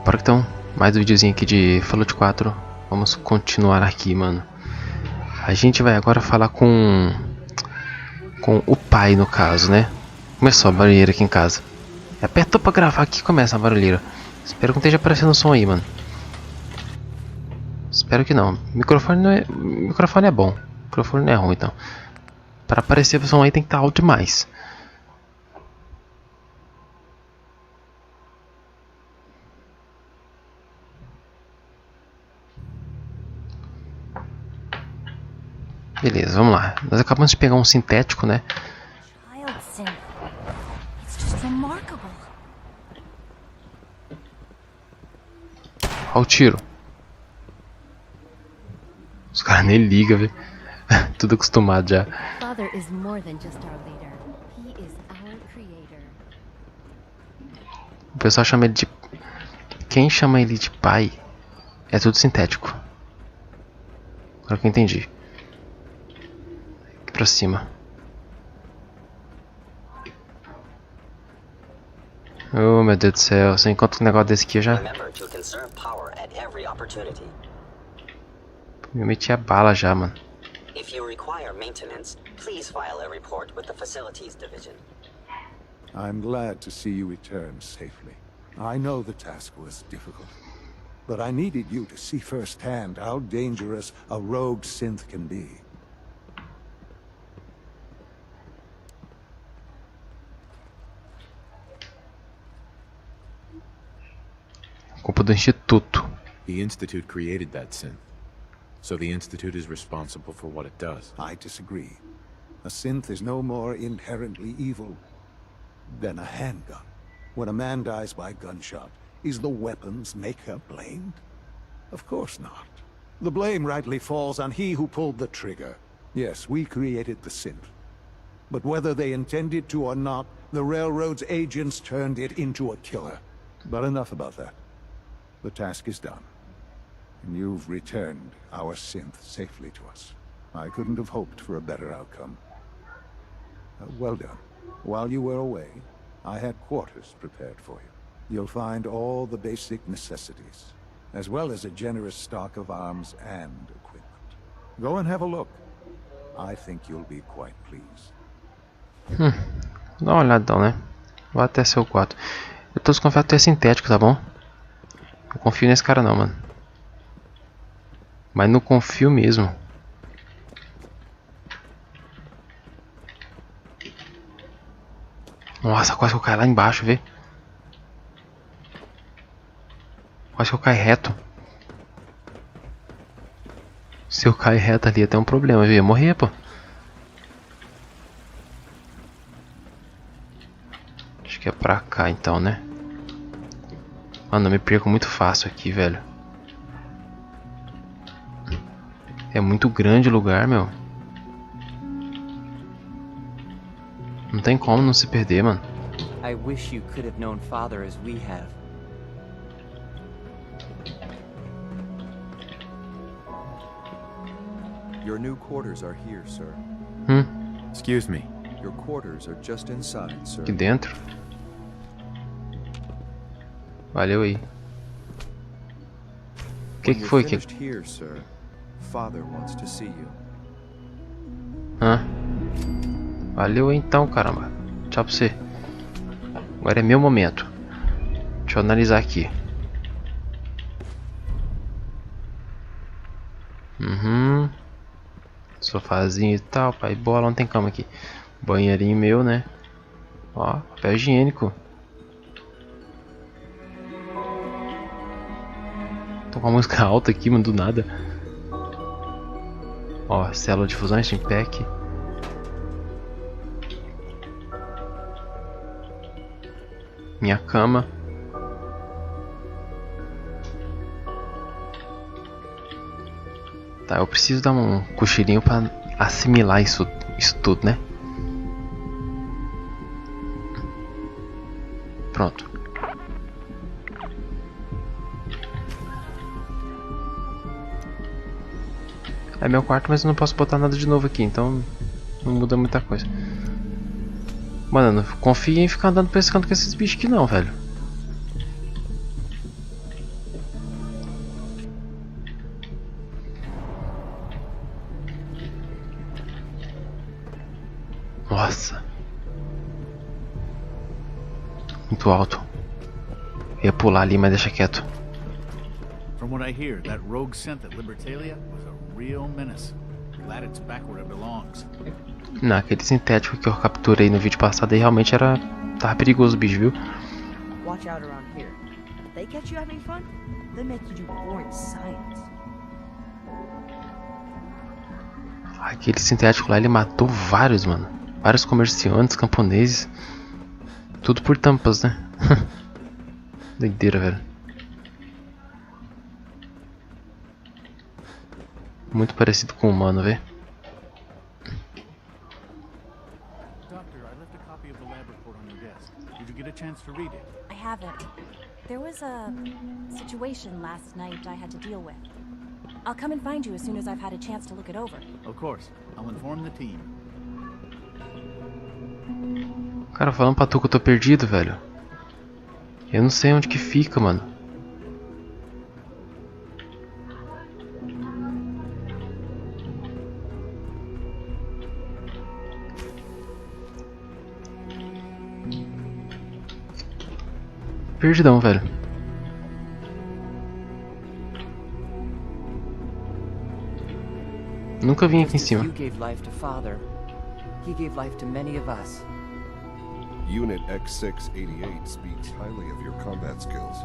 Bora então, mais um videozinho aqui de Fallout 4. Vamos continuar aqui, mano. A gente vai agora falar com o pai, no caso, né? Começou a barulheira aqui em casa. Apertou pra gravar aqui, começa a barulheira. Espero que não esteja aparecendo o som aí, mano. Espero que não. Microfone é bom. Microfone não é ruim, então. Para aparecer o som aí tem que estar alto demais. Beleza, vamos lá. Nós acabamos de pegar um sintético, né? Olha o tiro. Os caras nem ligam, velho. Tudo acostumado já. O pessoal chama ele de... Quem chama ele de pai é tudo sintético. Agora que eu entendi. Aqui pra cima. Oh, meu Deus do céu. Se eu encontro um negócio desse aqui, eu já... Eu meti a bala já, mano. If you require maintenance, please file a report with the facilities division. I'm glad to see you return safely. I know the task was difficult, but I needed you to see firsthand how dangerous a rogue synth can be. Culpa do Instituto. The Institute created that synth. So the Institute is responsible for what it does. I disagree. A synth is no more inherently evil than a handgun. When a man dies by gunshot, is the weapon's maker blamed? Of course not. The blame rightly falls on he who pulled the trigger. Yes, we created the synth. But whether they intended to or not, the Railroad's agents turned it into a killer. But enough about that. The task is done. And you've returned our synth safely to us. I couldn't have hoped for a better outcome. Well done. While you were away, I had quarters prepared for you. You'll find all the basic necessities, as well as a generous stock of arms and equipment. Go and have a look. I think you'll be quite pleased. Dá uma olhada então, né? Vou até seu quarto. Eu tô desconfiado que tu é sintético, tá bom? Não confio nesse cara não, mano. Mas não confio mesmo. Nossa, quase que eu caio lá embaixo, vê? Quase que eu caio reto. Se eu cair reto ali, tem um problema, viu? Eu ia morrer, pô. Acho que é pra cá, então, né? Mano, eu me perco muito fácil aqui, velho. É muito grande o lugar, meu. Não tem como não se perder, mano. I wish you could have known Father as we have. Your new quarters are here, sir. Excuse me. Your quarters are just inside, sir. Aqui dentro. Valeu aí. O que foi que... Finished here, sir. Father wants to see you. Valeu então, caramba. Tchau pra você. Agora é meu momento. Deixa eu analisar aqui. Sofazinho e tal, pai bola, não tem cama aqui. Banheirinho meu, né? Ó, papel higiênico. Tô com a música alta aqui, mano, do nada. Ó, célula de fusão, Steam Pack. Minha cama. Tá, eu preciso dar um cochilinho pra assimilar isso tudo, né? Pronto. É meu quarto, mas eu não posso botar nada de novo aqui, então não muda muita coisa. Mano, não confia em ficar andando pescando com esses bichos aqui não, velho. Nossa. Muito alto. Ia pular ali, mas deixa quieto. From what I hear, that rogue synth at Libertalia was a real menace. Glad it's back where it belongs. Não, aquele sintético que eu capturei no vídeo passado aí realmente era... Tava perigoso o bicho, viu? Watch out around here. If they catch you having fun, they make you do boring science. Aquele sintético lá, ele matou vários, mano. Vários comerciantes, camponeses. Tudo por tampas, né? Doideira, velho. Muito parecido com o humano, velho. Doctor, I left a copy of the lab report on your desk. Did you get a chance to read it? I haven't. There was a situation last night I had to deal with. I'll come and find you as soon as I've had a chance to look it over. Of course. I'll inform the team. Cara, falando pra tu que eu tô perdido, velho. Eu não sei onde que fica, mano. Perdidão, velho. Nunca vim aqui em cima. You gave life to Father. He gave life to many of us. Unit X688 speaks highly of your combat skills.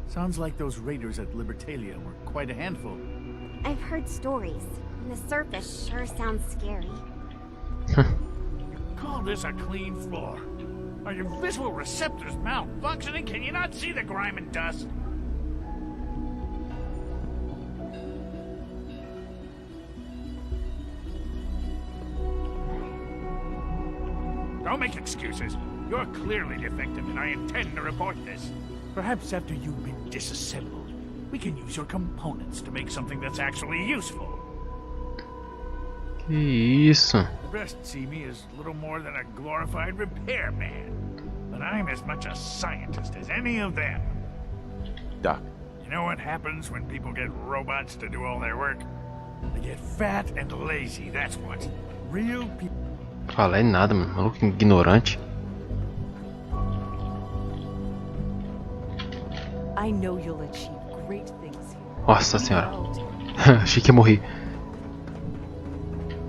Sounds like those raiders at Libertalia were quite a handful. I've heard stories, and the surface sure sounds scary. Call this a clean floor. Are your visual receptors malfunctioning? Can you not see the grime and dust? Don't make excuses. You're clearly defective, and I intend to report this. Perhaps after you've been disassembled, we can use your components to make something that's actually useful. Que isso? The rest see me as little more than a glorified repairman. But I'm as much a scientist as any of them. Doc. You know what happens when people get robots to do all their work? They get fat and lazy, that's what. Real people... Falar em nada, mano. Maluco ignorante. I know you'll achieve great things here. Nossa senhora. Achei que ia morrer.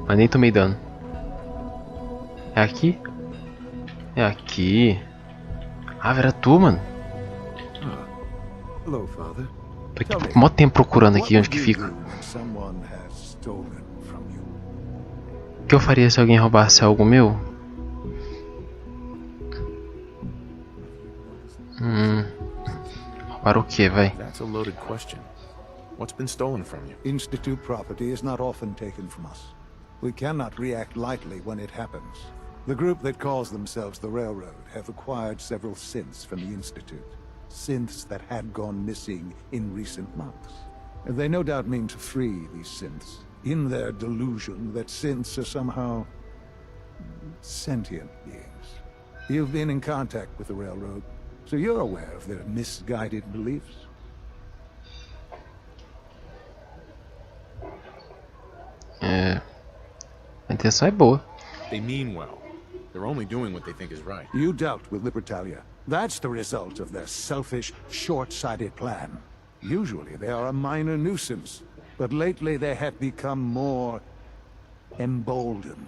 Mas nem tomei dano. É aqui? É aqui. Ah, era tu, mano. Hello, Father. Tô aqui por mó tempo procurando aqui onde que fica. O que eu faria se alguém roubasse algo meu? Roubar o que, vai? That's a loaded question. What's been stolen from you? Institute property is not often taken from us. We cannot react lightly when it happens. The group that calls themselves the Railroad have acquired several synths from the Institute. Synths that had gone missing in recent months. And they no doubt mean to free these synths, in their delusion that synths are somehow sentient beings. You've been in contact with the Railroad, so you're aware of their misguided beliefs. A intenção é boa. They mean well. They're only doing what they think is right. You dealt with Libertalia. That's the result of their selfish, short-sighted plan. Usually they are a minor nuisance, but lately they have become more emboldened.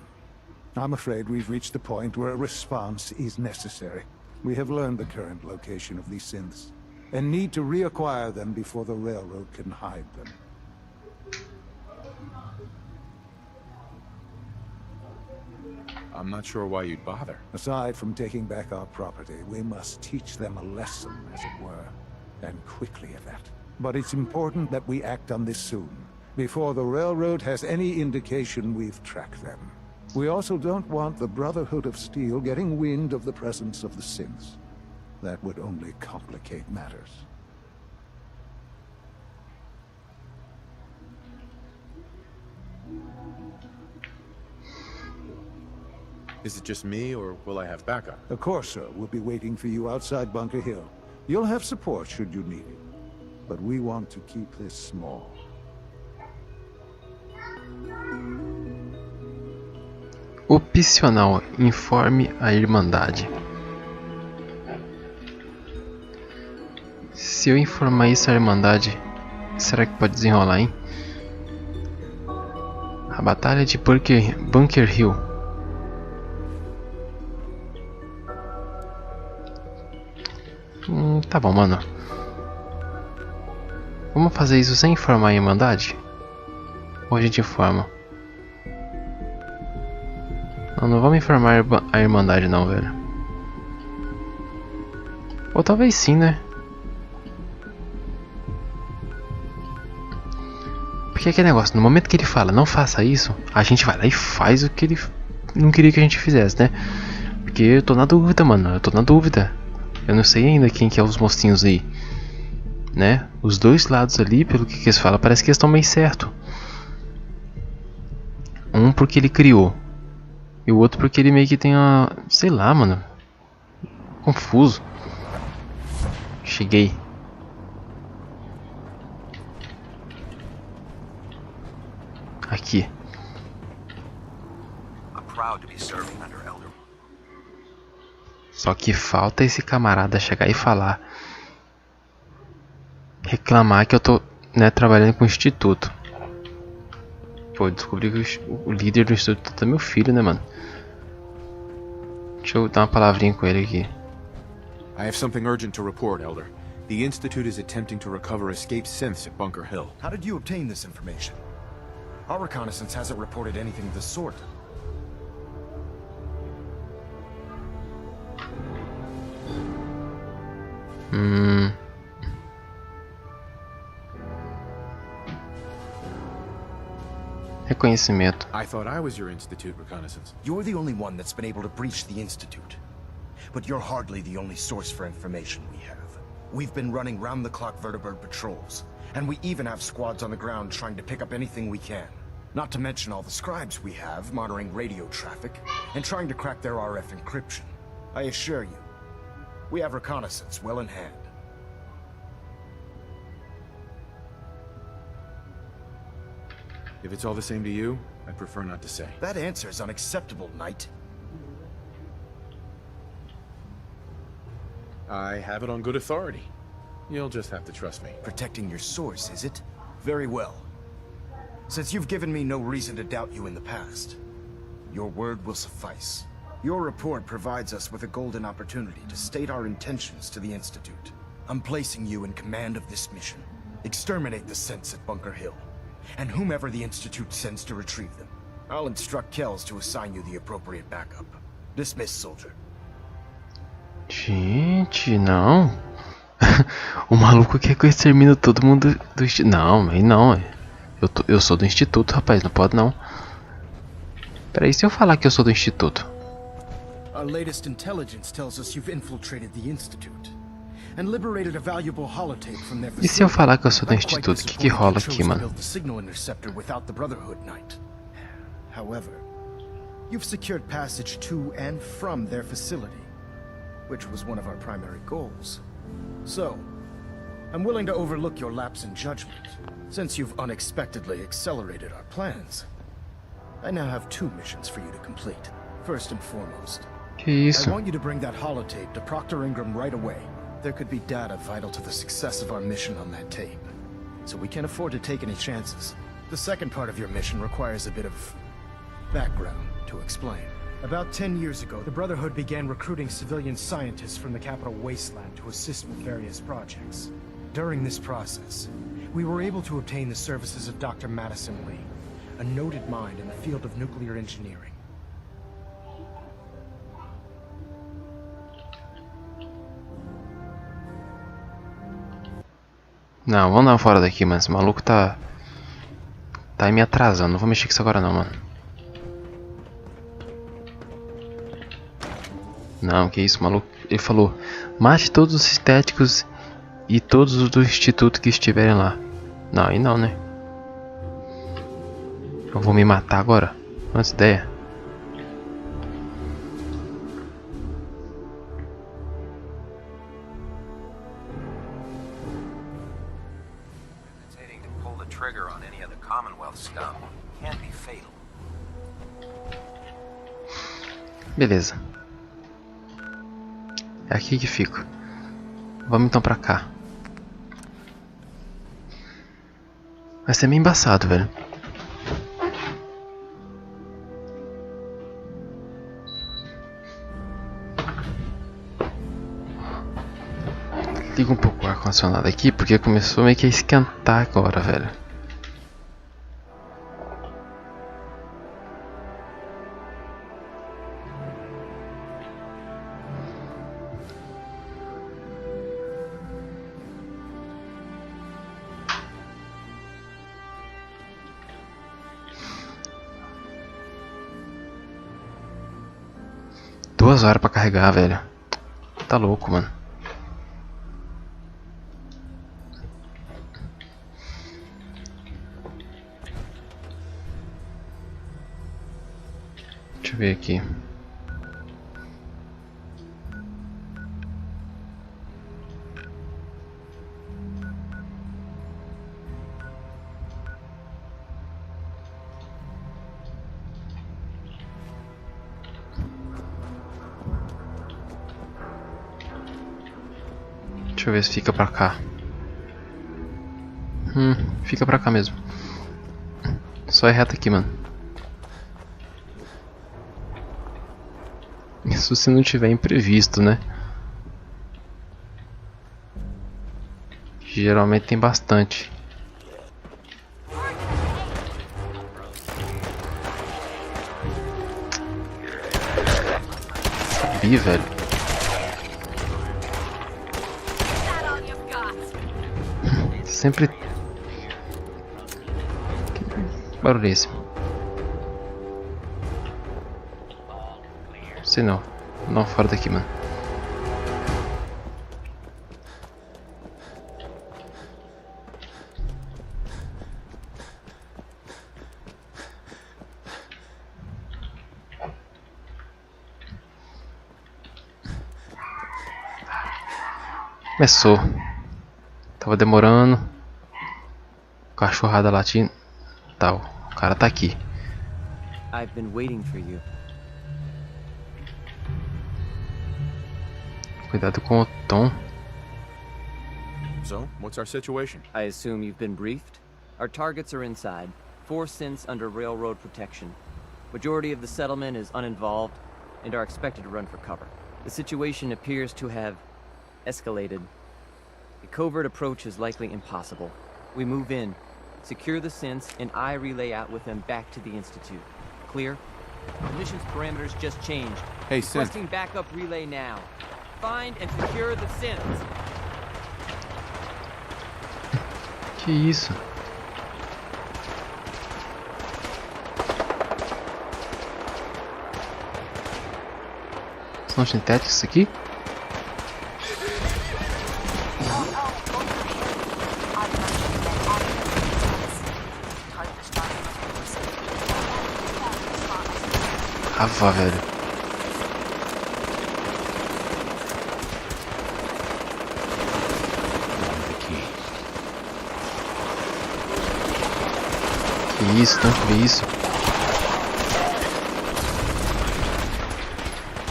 I'm afraid we've reached the point where a response is necessary. We have learned the current location of these synths, and need to reacquire them before the Railroad can hide them. I'm not sure why you'd bother. Aside from taking back our property, we must teach them a lesson, as it were. And quickly at that. But it's important that we act on this soon, before the Railroad has any indication we've tracked them. We also don't want the Brotherhood of Steel getting wind of the presence of the synths. That would only complicate matters. Is it just me, or will I have backup? Of course, sir. We'll be waiting for you outside Bunker Hill. You'll have support should you need it. But we want to keep this small. Opcional, informe a Irmandade. Se eu informar isso à Irmandade, será que pode desenrolar, hein? A Batalha de Bunker Hill. Tá bom, mano. Vamos fazer isso sem informar a Irmandade? Ou a gente informa? Não vamos informar a Irmandade não, velho. Ou talvez sim, né? Porque aquele negócio, no momento que ele fala não faça isso, a gente vai lá e faz o que ele não queria que a gente fizesse, né? Porque eu tô na dúvida, mano, eu tô na dúvida. Eu não sei ainda quem que é os mocinhos aí, né? Os dois lados ali, pelo que eles falam, parece que eles estão meio certo. Um porque ele criou, e o outro porque ele meio que tem uma... sei lá, mano. Confuso. Cheguei. Aqui. Só que falta esse camarada chegar e falar. Reclamar que eu tô, né, trabalhando com o instituto. Pô, descobri que o líder do instituto é meu filho, né, mano? Deixa eu dar uma palavrinha com ele aqui. I have something urgent to report, Elder. The Institute is attempting to recover escaped synths at Bunker Hill. How did you obtain this information? Our reconnaissance hasn't reported anything of the sort. Reconhecimento. I thought I was your Institute reconnaissance. You're the only one that's been able to breach the Institute. But you're hardly the only source for information we have. We've been running round-the-clock vertibird patrols, and we even have squads on the ground trying to pick up anything we can. Not to mention all the scribes we have monitoring radio traffic and trying to crack their RF encryption. I assure you, we have reconnaissance well in hand. If it's all the same to you, I prefer not to say. That answer is unacceptable, Knight. I have it on good authority. You'll just have to trust me. Protecting your source, is it? Very well. Since you've given me no reason to doubt you in the past, your word will suffice. Your report provides us with a golden opportunity to state our intentions to the Institute. I'm placing you in command of this mission. Exterminate the synths at Bunker Hill, and whomever the Institute sends to retrieve them. I'll instruct Kells to assign you the appropriate backup. Dismiss, soldier. Gente, não. O maluco quer que eu extermine todo mundo do instituto. Não, aí não. Eu sou do instituto, rapaz, não pode não. Peraí, se eu falar que eu sou do instituto. Our latest intelligence tells us you've infiltrated the Institute and liberated a valuable holotape from their facility. E se eu falar que eu sou do instituto, o que rola aqui, mano? However, you've secured passage to and from their facility, which was one of our primary goals. So, I'm willing to overlook your lapse in judgment, since you've unexpectedly accelerated our plans. I now have 2 missions for you to complete. First and foremost, que isso? I want you to bring that holotape to Proctor Ingram right away. There could be data vital to the success of our mission on that tape, so we can't afford to take any chances. The second part of your mission requires a bit of background to explain. About 10 years ago, the Brotherhood began recruiting civilian scientists from the capital wasteland to assist with various projects. During this process, we were able to obtain the services of Dr. Madison Lee, a noted mind in the field of nuclear engineering. Não, vamos dar uma fora daqui, mano. Esse maluco tá me atrasando. Não vou mexer com isso agora não, mano. Não, que isso, maluco. Ele falou: mate todos os sintéticos e todos os do instituto que estiverem lá. Não, aí não, né? Eu vou me matar agora. Nossa ideia. Hesitating to pull the trigger on any of the Commonwealth scum can be fatal. Beleza. É aqui que fico. Vamos então pra cá. Vai ser meio embaçado, velho. Liga um pouco o ar-condicionado aqui, porque começou meio que a esquentar agora, velho. Duas horas pra carregar, velho. Tá louco, mano. Deixa eu ver aqui. Deixa eu ver se fica pra cá. Fica pra cá mesmo. Só é reto aqui, mano. Isso se não tiver imprevisto, né? Geralmente tem bastante. Sabia, velho. Sempre. Que barulho é esse? Sei não. Não, fora daqui, mano. Começou. Tava demorando. Cachorrada latindo. Tá, o cara tá aqui. I've been waiting for you. Cuidado com o tom. So, what's our situation? I assume you've been briefed? Our targets are inside. 4 synths under railroad protection. Majority of the settlement is uninvolved and are expected to run for cover. The situation appears to have escalated. A covert approach is likely impossible. We move in, secure the synths, and I relay out with them back to the Institute. Clear? The mission's parameters just changed. Hey, synth. Requesting backup relay now. Find and secure the synths. Que isso? São sintéticos isso aqui? Ava, velho. Que isso, tanto que isso.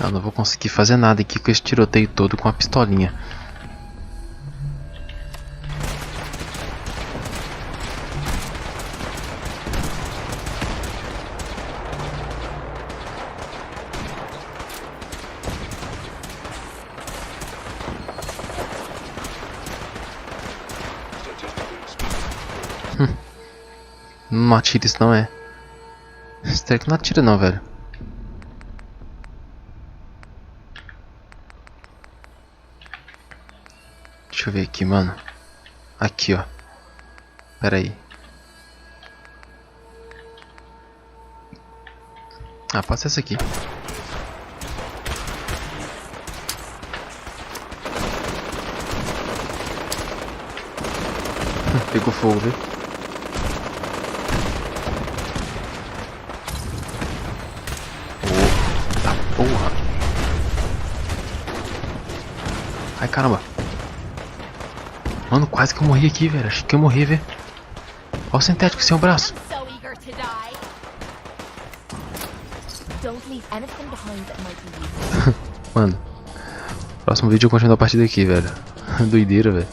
Eu não vou conseguir fazer nada aqui com esse tiroteio todo com a pistolinha. Não atira isso não é. Esse treco não atira não, velho. Deixa eu ver aqui, mano. Aqui, ó. Pera aí. Ah, pode ser essa aqui. Pegou fogo, viu? Porra. Ai, caramba. Mano, quase que eu morri aqui, velho. Achei que eu morri, velho. Olha o sintético sem o braço. Mano, próximo vídeo eu continuo a partir daqui, velho. Doideira, velho.